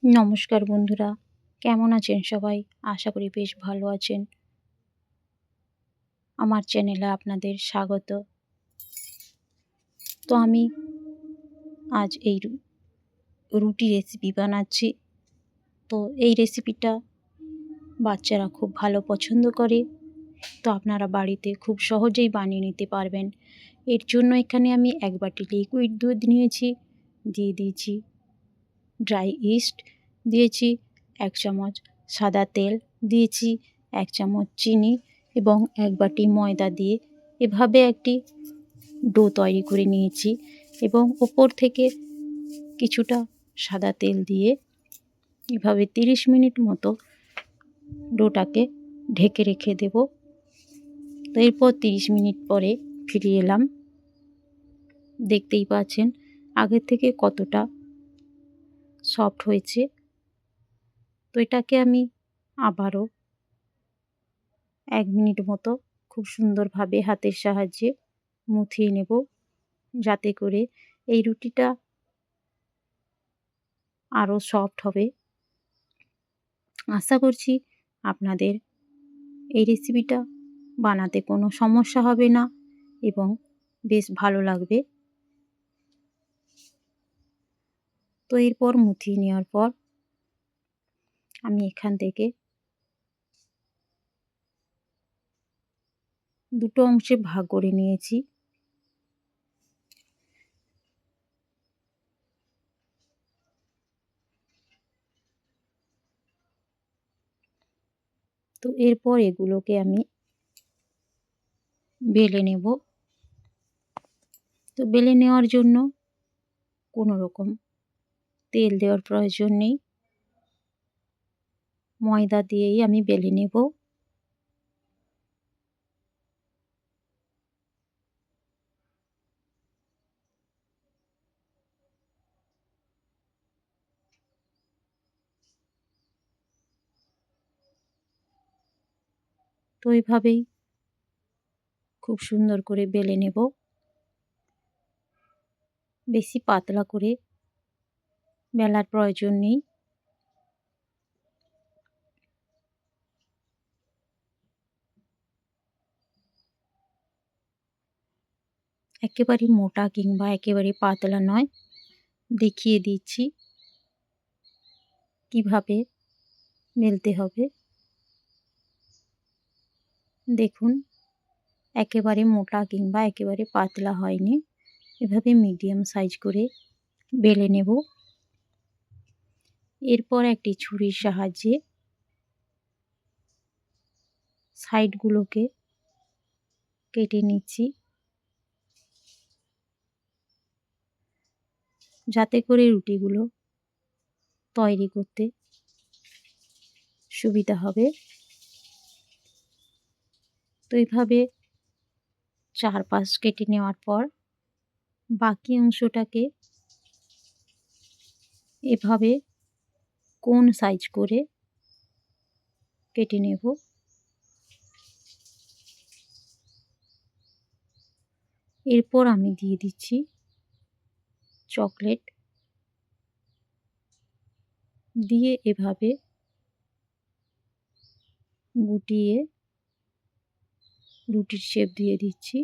নমস্কার বন্ধুরা, কেমন আছেন সবাই? আশা করি বেশ ভালো আছেন। আমার চ্যানেলে আপনাদের স্বাগত। তো আমি আজ এই রুটি রেসিপি বানাচ্ছি। তো এই রেসিপিটা বাচ্চারা খুব ভালো পছন্দ করে। তো আপনারা বাড়িতে খুব সহজেই বানিয়ে নিতে পারবেন। এর জন্য এখানে আমি 1 বাটি লিকুইড দুধ নিয়েছি, দিয়ে দিয়েছি ড্রাই ইস্ট, দিয়েছি 1 চামচ সাদা তেল, দিয়েছি 1 চামচ চিনি এবং 1 বাটি ময়দা দিয়ে এভাবে একটি ডো তৈরি করে নিয়েছি এবং ওপর থেকে কিছুটা সাদা তেল দিয়ে এভাবে 30 মিনিট মতো ডোটাকে ঢেকে রেখে দেব। তো এরপর 30 মিনিট পরে ফিরে এলাম। দেখতেই পাচ্ছেন আগের থেকে কতটা সফট হয়েছে। তো এটাকে আমি আবারও 1 মিনিট মতো খুব সুন্দরভাবে হাতের সাহায্যে মুথিয়ে নেব, যাতে করে এই রুটিটা আরও সফট হবে। আশা করছি আপনাদের এই রেসিপিটা বানাতে কোনো সমস্যা হবে না এবং বেশ ভালো লাগবে। তো এরপর মুথিয়ে নেওয়ার পর আমি এখান থেকে দুটো অংশে ভাগ করে নিয়েছি। তো এরপর এগুলোকে আমি বেলে নেব। তো বেলে নেওয়ার জন্য কোনো রকম তেল দেওয়ার প্রয়োজন নেই, ময়দা দিয়েই আমি বেলে নেব। তো এইভাবেই খুব সুন্দর করে বেলে নেব। বেশি পাতলা করে বেলার প্রয়োজন নেই। একেবারে মোটা কিংবা একেবারে পাতলা নয়। দেখিয়ে দিচ্ছি কিভাবে বেলতে হবে। দেখুন, একেবারে মোটা কিংবা একেবারে পাতলা হয়নি। এভাবে মিডিয়াম সাইজ করে বেলে নেব। এরপর একটি ছুরির সাহায্যে সাইডগুলোকে কেটে নিচ্ছি, যাতে করে রুটিগুলো তৈরি করতে সুবিধা হবে। তো এইভাবে 4 পাশ কেটে নেওয়ার পর বাকি অংশটাকে এভাবে কোণ সাইজ করে কেটে নেব। এরপর আমি দিয়ে দিচ্ছি চকলেট, দিয়ে এভাবে গুটিয়ে রুটির শেপ দিয়ে দিচ্ছি।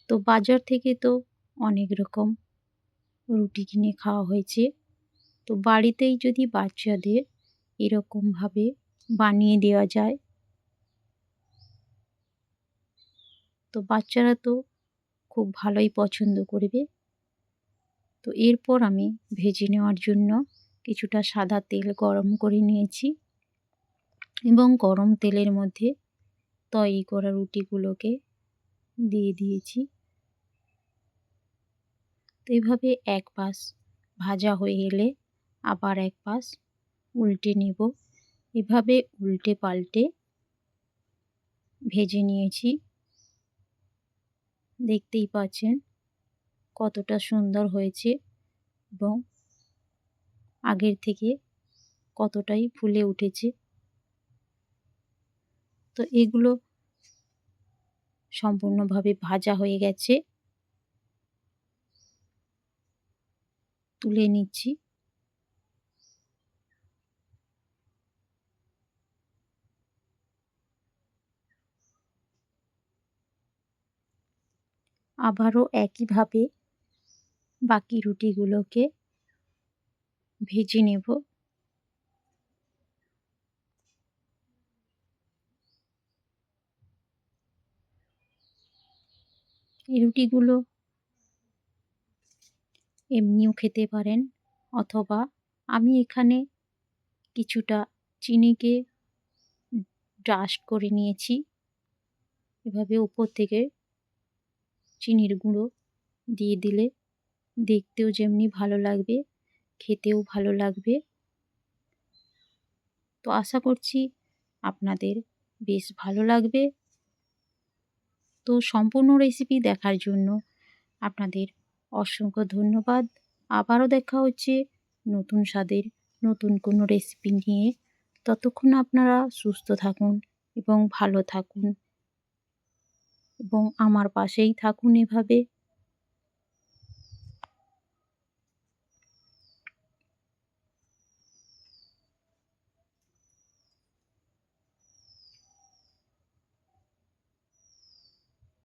তো বাজার থেকে তো অনেক রকম রুটি কিনে খাওয়া হয়েছে। তো বাড়িতেই যদি বাচ্চাদের এরকমভাবে বানিয়ে দেওয়া যায়, তো বাচ্চারা তো খুব ভালোই পছন্দ করবে। তো এরপর আমি ভেজে নেওয়ার জন্য কিছুটা সাদা তেল গরম করে নিয়েছি এবং গরম তেলের মধ্যে তৈরি করা রুটিগুলোকে দিয়ে দিয়েছি। তো এইভাবে এক পাশ ভাজা হয়ে এলে আবার এক পাশ উল্টে নেব। এভাবে উল্টে পাল্টে ভেজে নিয়েছি। দেখতেই পাচ্ছেন কতটা সুন্দর হয়েছে এবং আগের থেকে কতটাই ফুলে উঠেছে। তো এগুলো সম্পূর্ণভাবে ভাজা হয়ে গেছে, তুলে নিচ্ছি। আবারও একইভাবে বাকি রুটিগুলোকে ভেজে নেব। এই রুটিগুলো এমনিও খেতে পারেন, অথবা আমি এখানে কিছুটা চিনিকে ডাস্ট করে নিয়েছি। এভাবে উপর থেকে চিনির গুঁড়ো দিয়ে দিলে দেখতেও যেমনি ভালো লাগবে, খেতেও ভালো লাগবে। তো আশা করছি আপনাদের বেশ ভালো লাগবে। তো সম্পূর্ণ রেসিপি দেখার জন্য আপনাদের অসংখ্য ধন্যবাদ। আবারও দেখা হচ্ছে নতুন স্বাদের নতুন কোনো রেসিপি নিয়ে। ততক্ষণ আপনারা সুস্থ থাকুন এবং ভালো থাকুন এবং আমার পাশেই থাকুন এভাবে।